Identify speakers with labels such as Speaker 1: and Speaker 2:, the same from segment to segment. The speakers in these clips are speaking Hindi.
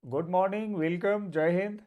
Speaker 1: गुड मॉर्निंग, वेलकम, जय हिंद।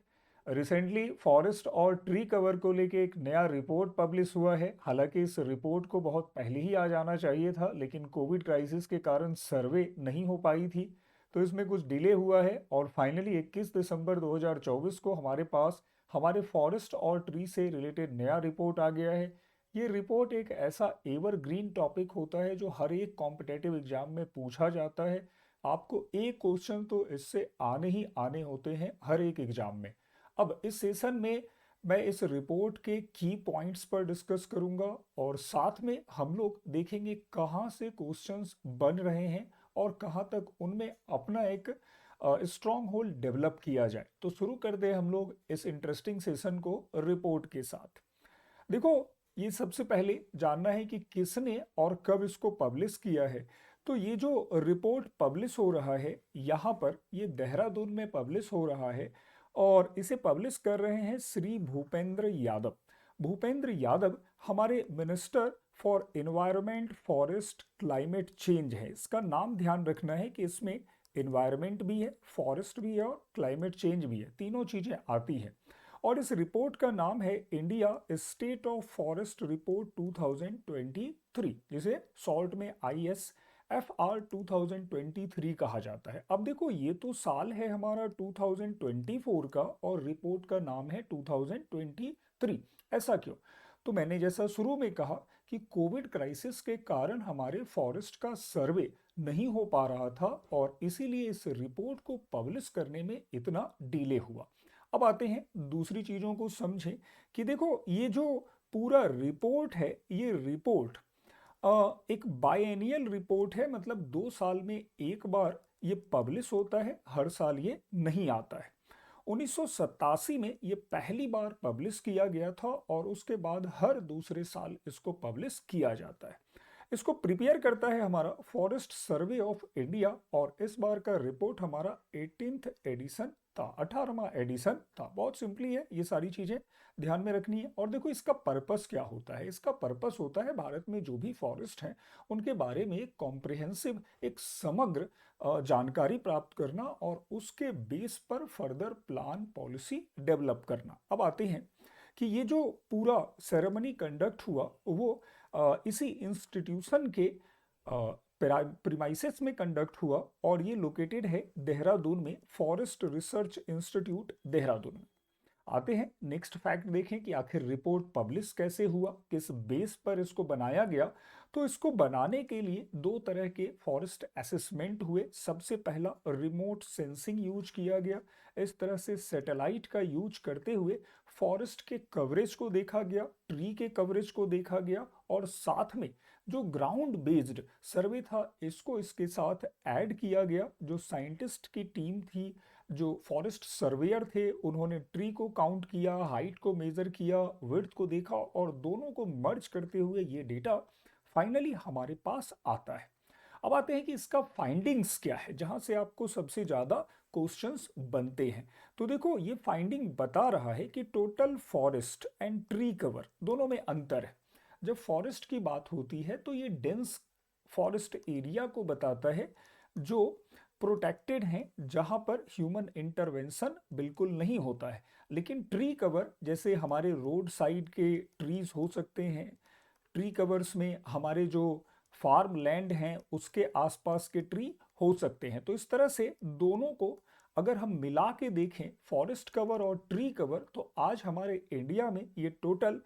Speaker 1: रिसेंटली फॉरेस्ट और ट्री कवर को लेके एक नया रिपोर्ट पब्लिश हुआ है। हालांकि इस रिपोर्ट को बहुत पहले ही आ जाना चाहिए था, लेकिन कोविड क्राइसिस के कारण सर्वे नहीं हो पाई थी, तो इसमें कुछ डिले हुआ है और फाइनली 21 दिसंबर 2024 को हमारे पास हमारे फॉरेस्ट और ट्री से रिलेटेड नया रिपोर्ट आ गया है। ये रिपोर्ट एक ऐसा एवरग्रीन टॉपिक होता है जो हर एक कॉम्पिटेटिव एग्जाम में पूछा जाता है। आपको एक क्वेश्चन तो इससे आने ही आने होते हैं हर एक एग्जाम में। अब इस सेशन में मैं इस रिपोर्ट के की पॉइंट्स पर डिस्कस करूंगा और साथ में हम लोग देखेंगे कहाँ से क्वेश्चंस बन रहे हैं और कहाँ तक उनमें अपना एक स्ट्रॉन्ग होल्ड डेवलप किया जाए। तो शुरू कर दे हम लोग इस इंटरेस्टिंग सेशन को रिपोर्ट के साथ। देखो, ये सबसे पहले जानना है कि किसने और कब इसको पब्लिश किया है। तो ये जो रिपोर्ट पब्लिश हो रहा है यहाँ पर, ये देहरादून में पब्लिश हो रहा है और इसे पब्लिश कर रहे हैं श्री भूपेंद्र यादव। भूपेंद्र यादव हमारे minister for environment, forest, climate change है। इसका नाम ध्यान रखना है कि इसमें एनवायरनमेंट भी है, फॉरेस्ट भी है और क्लाइमेट चेंज भी है, तीनों चीज़ें आती हैं। और इस रिपोर्ट का नाम है India state of forest report 2023, जिसे शॉर्ट में ISFR 2023 कहा जाता है। अब देखो, ये तो साल है हमारा 2024 का और रिपोर्ट का नाम है 2023। ऐसा क्यों? तो मैंने जैसा शुरू में कहा कि कोविड क्राइसिस के कारण हमारे फॉरेस्ट का सर्वे नहीं हो पा रहा था और इसीलिए इस रिपोर्ट को पब्लिश करने में इतना डिले हुआ। अब आते हैं दूसरी चीज़ों को समझें कि देखो, ये जो पूरा रिपोर्ट है, ये रिपोर्ट एक बायएनियल रिपोर्ट है, मतलब 2 साल में एक बार ये पब्लिश होता है, हर साल ये नहीं आता है। 1987 में ये पहली बार पब्लिश किया गया था और उसके बाद हर दूसरे साल इसको पब्लिश किया जाता है। इसको प्रिपेयर करता है हमारा फॉरेस्ट सर्वे ऑफ इंडिया और इस बार का रिपोर्ट हमारा 18th एडिशन था, 18वां एडिशन था। बहुत सिंपली है, ये सारी चीज़ें ध्यान में रखनी है। और देखो, इसका पर्पस क्या होता है? इसका पर्पस होता है भारत में जो भी फॉरेस्ट हैं उनके बारे में एक कॉम्प्रिहेंसिव, एक समग्र जानकारी प्राप्त करना और उसके बेस पर फर्दर प्लान, पॉलिसी डेवलप करना। अब आते हैं कि ये जो पूरा सेरेमनी कंडक्ट हुआ वो इसी इंस्टीट्यूशन के प्रीमाइसेस में कंडक्ट हुआ और ये लोकेटेड है देहरादून में, फॉरेस्ट रिसर्च इंस्टीट्यूट देहरादून में। आते हैं नेक्स्ट फैक्ट, देखें कि आखिर रिपोर्ट पब्लिश कैसे हुआ, किस बेस पर इसको बनाया गया। तो इसको बनाने के लिए दो तरह के फॉरेस्ट असेसमेंट हुए। सबसे पहला रिमोट सेंसिंग यूज किया गया। इस तरह से सैटेलाइट का यूज करते हुए फॉरेस्ट के कवरेज को देखा गया, ट्री के कवरेज को देखा गया और साथ में जो ग्राउंड बेस्ड सर्वे था इसको इसके साथ ऐड किया गया। जो साइंटिस्ट की टीम थी, जो फॉरेस्ट सर्वेयर थे, उन्होंने ट्री को काउंट किया, हाइट को मेजर किया, विड्थ को देखा और दोनों को मर्ज करते हुए ये डेटा फाइनली हमारे पास आता है। अब आते हैं कि इसका फाइंडिंग्स क्या है, जहां से आपको सबसे ज्यादा क्वेश्चंस बनते हैं। तो देखो, ये फाइंडिंग बता रहा है कि total forest and tree cover दोनों में अंतर है। जब फॉरेस्ट की बात होती है तो ये डेंस फॉरेस्ट एरिया को बताता है जो प्रोटेक्टेड हैं, जहां पर ह्यूमन इंटरवेंशन बिल्कुल नहीं होता है। लेकिन ट्री कवर, जैसे हमारे रोड साइड के ट्रीज हो सकते हैं, ट्री कवर्स में हमारे जो फार्म लैंड हैं उसके आसपास के ट्री हो सकते हैं। तो इस तरह से दोनों को अगर हम मिला के देखें, फॉरेस्ट कवर और ट्री कवर, तो आज हमारे इंडिया में ये टोटल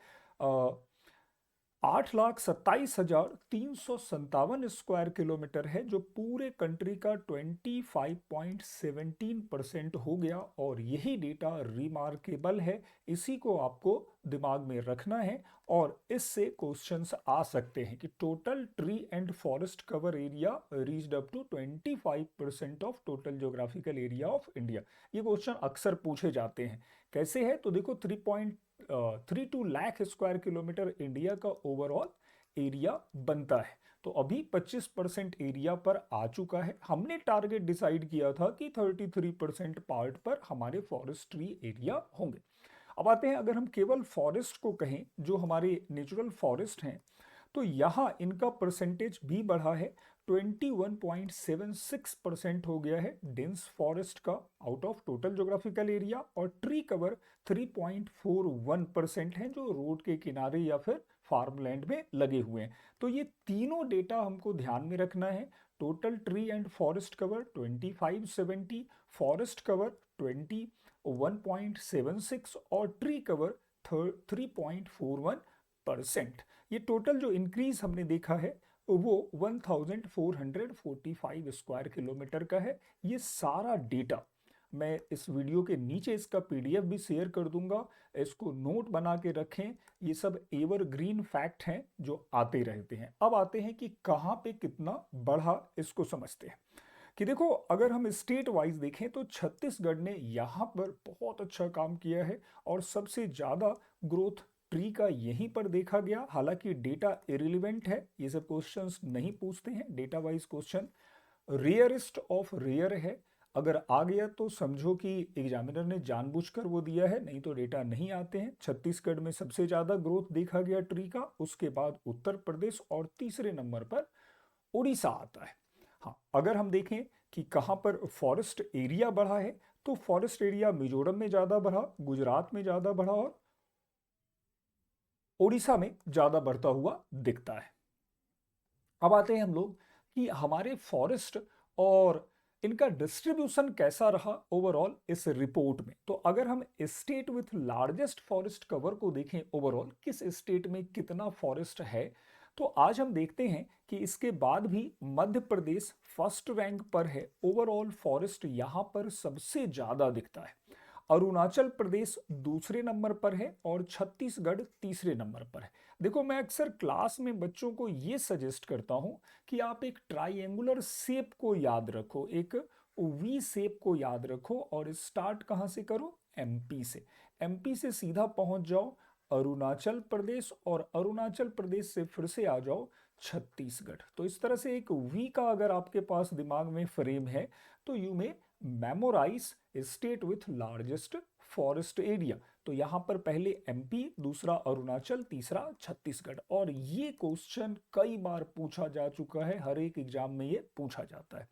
Speaker 1: 8,27,357 स्क्वायर किलोमीटर है, जो पूरे कंट्री का 25.17% हो गया। और यही डेटा रिमार्केबल है, इसी को आपको दिमाग में रखना है और इससे क्वेश्चंस आ सकते हैं कि total tree and forest cover area reached up to 25% of total geographical area of India. ये क्वेश्चन अक्सर पूछे जाते हैं। कैसे है? तो देखो, 3.32 लाख स्क्वायर किलोमीटर इंडिया का ओवरऑल एरिया बनता है। तो अभी 25% एरिया पर आ चुका है। हमने टारगेट डिसाइड किया था कि 33% पार्ट पर हमारे फॉरेस्ट्री एरिया होंगे। अब आते हैं, अगर हम केवल फॉरेस्ट को कहें, जो हमारे नेचुरल फॉरेस्ट हैं, तो यहाँ इनका परसेंटेज भी बढ़ा है। 21.76% हो गया है डेंस फॉरेस्ट का out of total geographical area, और ट्री कवर 3.41% है जो रोड के किनारे या फिर फार्मलैंड में लगे हुए हैं। तो ये तीनों डेटा हमको ध्यान में रखना है। Total tree and forest cover 2570, forest cover 21.76 और ट्री कवर 3.41%। ये टोटल जो इंक्रीज हमने देखा है वो 1445 स्क्वायर किलोमीटर का है। ये सारा डेटा मैं इस वीडियो के नीचे इसका पीडीएफ भी शेयर कर दूंगा, इसको नोट बना के रखें। ये सब एवरग्रीन फैक्ट हैं जो आते रहते हैं। अब आते हैं कि कहाँ पे कितना बढ़ा, इसको समझते हैं। कि देखो, अगर हम स्टेट वाइज देखें तो छत्तीसगढ़ ने यहाँ पर बहुत अच्छा काम किया है और सबसे ज़्यादा ग्रोथ ट्री का यहीं पर देखा गया। हालांकि डेटा इरिलीवेंट है, ये सब क्वेश्चंस नहीं पूछते हैं, data wise question rarest of rare है। अगर आ गया तो समझो कि एग्जामिनर ने जानबूझकर वो दिया है, नहीं तो डेटा नहीं आते हैं। छत्तीसगढ़ में सबसे ज़्यादा ग्रोथ देखा गया ट्री का, उसके बाद उत्तर प्रदेश और तीसरे नंबर पर उड़ीसा आता है। हाँ, अगर हम देखें कि कहाँ पर फॉरेस्ट एरिया बढ़ा है तो फॉरेस्ट एरिया मिजोरम में ज़्यादा बढ़ा, गुजरात में ज़्यादा बढ़ा और उड़ीसा में ज़्यादा बढ़ता हुआ दिखता है। अब आते हैं हम लोग कि हमारे फॉरेस्ट और इनका डिस्ट्रीब्यूशन कैसा रहा ओवरऑल इस रिपोर्ट में। तो अगर हम state with largest forest cover को देखें, ओवरऑल किस स्टेट में कितना फॉरेस्ट है, तो आज हम देखते हैं कि इसके बाद भी मध्य प्रदेश फर्स्ट रैंक पर है। ओवरऑल फॉरेस्ट यहां पर सबसे ज्यादा दिखता है। अरुणाचल प्रदेश दूसरे नंबर पर है और छत्तीसगढ़ तीसरे नंबर पर है। देखो, मैं अक्सर क्लास में बच्चों को ये सजेस्ट करता हूं कि आप एक ट्राइंगुलर शेप को याद रखो, एक वी शेप को याद रखो और स्टार्ट कहां से करो, एमपी से। एमपी से सीधा पहुंच जाओ अरुणाचल प्रदेश और अरुणाचल प्रदेश से फिर से आ जाओ छत्तीसगढ़। तो इस तरह से एक वी का अगर आपके पास दिमाग में फ्रेम है तो you may memorise state with largest forest area. तो यहां पर पहले एमपी, दूसरा अरुणाचल, तीसरा छत्तीसगढ़। और ये क्वेश्चन कई बार पूछा जा चुका है, हर एक एग्जाम में ये पूछा जाता है।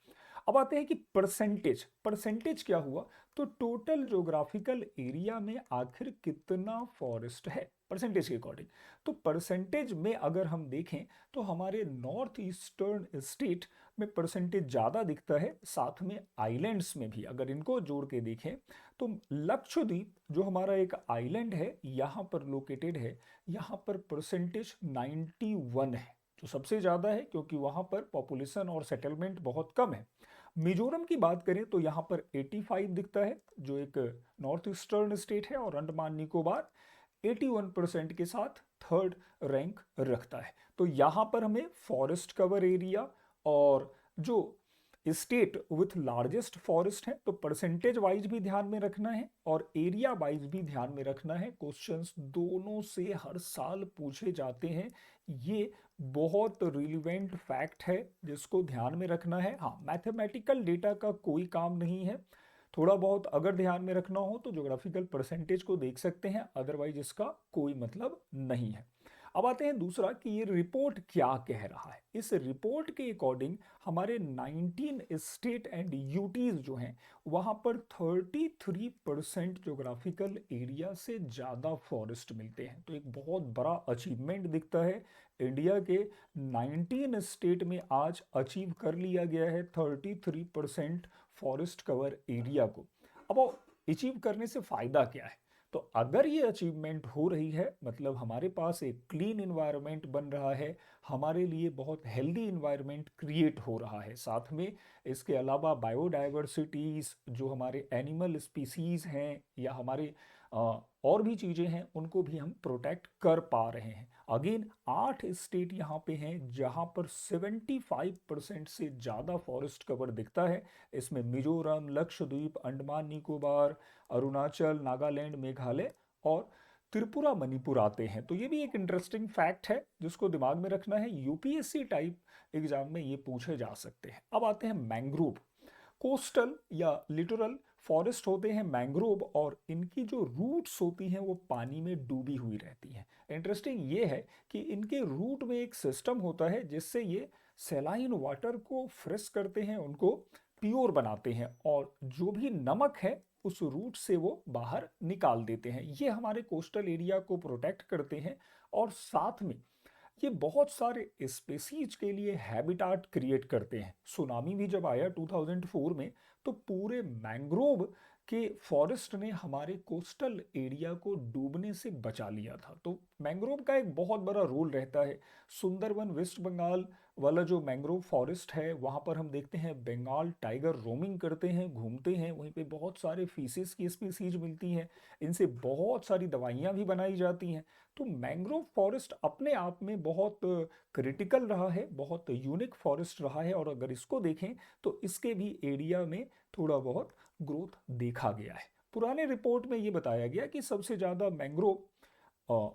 Speaker 1: अब आते हैं कि परसेंटेज। परसेंटेज क्या हुआ, तो टोटल ज्योग्राफिकल एरिया में आखिर कितना फॉरेस्ट है परसेंटेज के अकॉर्डिंग। तो परसेंटेज में अगर हम देखें तो हमारे नॉर्थ ईस्टर्न स्टेट में परसेंटेज ज़्यादा दिखता है, साथ में आइलैंड्स में भी अगर इनको जोड़ के देखें तो लक्षद्वीप जो हमारा एक आइलैंड है यहाँ पर लोकेटेड है, यहाँ पर परसेंटेज 91 है, जो सबसे ज़्यादा है क्योंकि वहाँ पर पॉपुलेशन और सेटलमेंट बहुत कम है। मिजोरम की बात करें तो यहाँ पर 85 दिखता है, जो एक नॉर्थ ईस्टर्न स्टेट है, और अंडमान निकोबार 81% के साथ थर्ड रैंक रखता है। तो यहाँ पर हमें फॉरेस्ट कवर एरिया और जो स्टेट विथ लार्जेस्ट फॉरेस्ट है तो परसेंटेज वाइज भी ध्यान में रखना है और एरिया वाइज भी ध्यान में रखना है। क्वेश्चंस दोनों से हर साल पूछे जाते हैं, ये बहुत रिलेवेंट फैक्ट है जिसको ध्यान में रखना है। हाँ, मैथमेटिकल डेटा का कोई काम नहीं है, थोड़ा बहुत अगर ध्यान में रखना हो तो ज्योग्राफिकल परसेंटेज को देख सकते हैं, अदरवाइज इसका कोई मतलब नहीं है। अब आते हैं दूसरा कि ये रिपोर्ट क्या कह रहा है। इस रिपोर्ट के अकॉर्डिंग हमारे 19 स्टेट एंड यूटीज जो हैं वहाँ पर 33% ज्योग्राफिकल एरिया से ज़्यादा फॉरेस्ट मिलते हैं। तो एक बहुत बड़ा अचीवमेंट दिखता है, इंडिया के 19 स्टेट में आज अचीव कर लिया गया है 33% फॉरेस्ट कवर एरिया को। अब अचीव करने से फ़ायदा क्या है, तो अगर ये अचीवमेंट हो रही है मतलब हमारे पास एक क्लीन इन्वायरमेंट बन रहा है, हमारे लिए बहुत हेल्दी इन्वायरमेंट क्रिएट हो रहा है। साथ में इसके अलावा बायोडाइवर्सिटीज़ जो हमारे एनिमल स्पीसीज़ हैं या हमारे और भी चीज़ें हैं उनको भी हम प्रोटेक्ट कर पा रहे हैं। अगेन 8 स्टेट यहाँ पे हैं जहाँ पर 75% से ज़्यादा फॉरेस्ट कवर दिखता है। इसमें मिजोरम, लक्षद्वीप, अंडमान निकोबार, अरुणाचल, नागालैंड, मेघालय और त्रिपुरा, मणिपुर आते हैं। तो ये भी एक इंटरेस्टिंग फैक्ट है जिसको दिमाग में रखना है, यूपीएससी टाइप एग्जाम में ये पूछे जा सकते हैं। अब आते हैं मैंग्रोव। कोस्टल या लिटरल फॉरेस्ट होते हैं मैंग्रोव और इनकी जो रूट्स होती हैं वो पानी में डूबी हुई रहती हैं। इंटरेस्टिंग ये है कि इनके रूट में एक सिस्टम होता है जिससे ये सेलाइन वाटर को फ्रेश करते हैं, उनको प्योर बनाते हैं और जो भी नमक है उस रूट से वो बाहर निकाल देते हैं। ये हमारे कोस्टल एरिया को प्रोटेक्ट करते हैं और साथ में ये बहुत सारे स्पेसीज के लिए हैबिटाट क्रिएट करते हैं। सुनामी भी जब आया 2004 में तो पूरे मैंग्रोव के फॉरेस्ट ने हमारे कोस्टल एरिया को डूबने से बचा लिया था। तो मैंग्रोव का एक बहुत बड़ा रोल रहता है। सुंदरवन वेस्ट बंगाल वाला जो मैंग्रोव फॉरेस्ट है वहाँ पर हम देखते हैं बंगाल टाइगर रोमिंग करते हैं, घूमते हैं, वहीं पे बहुत सारे फीसेस की स्पीसीज मिलती हैं, इनसे बहुत सारी दवाइयाँ भी बनाई जाती हैं। तो मैंग्रोव फॉरेस्ट अपने आप में बहुत क्रिटिकल रहा है, बहुत यूनिक फॉरेस्ट रहा है और अगर इसको देखें तो इसके भी एरिया में थोड़ा बहुत ग्रोथ देखा गया है। पुराने रिपोर्ट में ये बताया गया कि सबसे ज़्यादा मैंग्रोव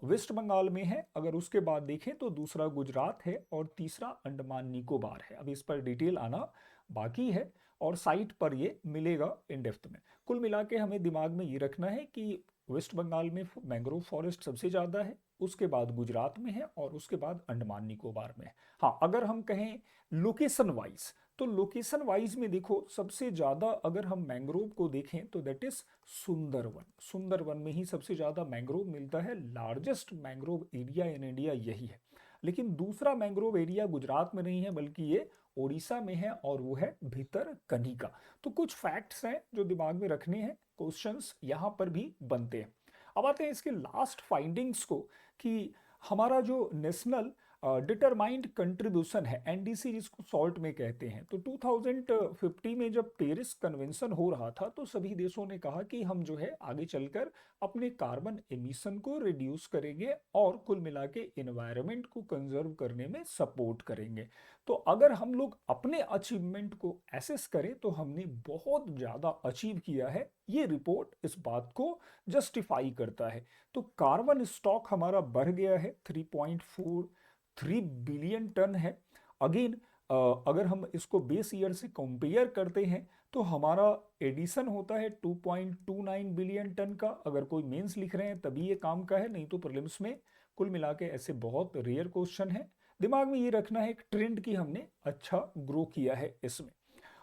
Speaker 1: वेस्ट बंगाल में है, अगर उसके बाद देखें तो दूसरा गुजरात है और तीसरा अंडमान निकोबार है। अब इस पर डिटेल आना बाकी है और साइट पर ये मिलेगा इन डेप्थ में। कुल मिला के हमें दिमाग में ये रखना है कि वेस्ट बंगाल में मैंग्रोव फॉरेस्ट सबसे ज़्यादा है, उसके बाद गुजरात में है और उसके बाद अंडमान निकोबार में है। हाँ, अगर हम कहें लोकेशन वाइज तो लोकेशन वाइज में देखो सबसे ज़्यादा अगर हम मैंग्रोव को देखें तो दैट इज सुंदरवन। सुंदरवन में ही सबसे ज़्यादा मैंग्रोव मिलता है, largest mangrove area in India यही है। लेकिन दूसरा मैंग्रोव एरिया गुजरात में नहीं है बल्कि ये ओडिशा में है और वो है भितरकनिका। तो कुछ फैक्ट्स हैं जो दिमाग में रखने हैं, क्वेश्चंस यहाँ पर भी बनते हैं। अब आते हैं इसके लास्ट फाइंडिंग्स को कि हमारा जो नेशनल डिटरमाइंड कंट्रीब्यूशन है, एनडीसी जिसको सॉल्ट में कहते हैं, तो 2050 में जब पेरिस कन्वेंशन हो रहा था तो सभी देशों ने कहा कि हम जो है आगे चलकर अपने कार्बन एमिशन को रिड्यूस करेंगे और कुल मिला के इन्वायरमेंट को कंजर्व करने में सपोर्ट करेंगे। तो अगर हम लोग अपने अचीवमेंट को एसेस करें तो हमने बहुत ज़्यादा अचीव किया है, ये रिपोर्ट इस बात को जस्टिफाई करता है। तो कार्बन स्टॉक हमारा बढ़ गया है, 3.43 बिलियन टन है। अगेन अगर हम इसको बेस ईयर से कंपेयर करते हैं तो हमारा एडिशन होता है 2.29 बिलियन टन का। अगर कोई मेंस लिख रहे हैं तभी ये काम का है, नहीं तो प्रीलिम्स में कुल मिला के ऐसे बहुत रेयर क्वेश्चन है। दिमाग में ये रखना है एक ट्रेंड की हमने अच्छा ग्रो किया है इसमें।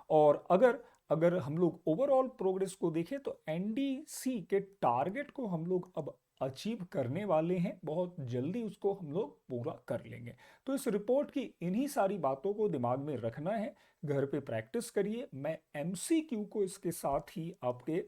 Speaker 1: और अगर अगर हम लोग ओवरऑल प्रोग्रेस को देखें तो एनडीसी के टारगेट को हम लोग अब अचीव करने वाले हैं, बहुत जल्दी उसको हम लोग पूरा कर लेंगे। तो इस रिपोर्ट की इन्हीं सारी बातों को दिमाग में रखना है, घर पे प्रैक्टिस करिए। मैं एमसीक्यू को इसके साथ ही आपके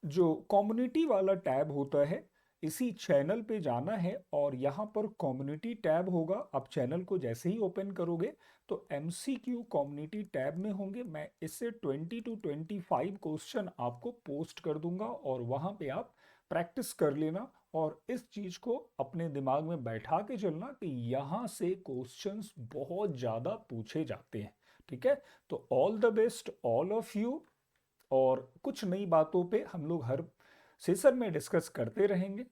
Speaker 1: जो कम्युनिटी वाला टैब होता है इसी चैनल पे जाना है और यहाँ पर कम्युनिटी टैब होगा। आप चैनल को जैसे ही ओपन करोगे तो एमसीक्यू कम्युनिटी टैब में होंगे। मैं इससे 20 to 25 क्वेश्चन आपको पोस्ट कर दूंगा और वहाँ पे आप प्रैक्टिस कर लेना और इस चीज़ को अपने दिमाग में बैठा के चलना कि यहाँ से क्वेश्चंस बहुत ज़्यादा पूछे जाते हैं। ठीक है, तो all the best all of you. और कुछ नई बातों पे हम लोग हर सेशन में डिस्कस करते रहेंगे।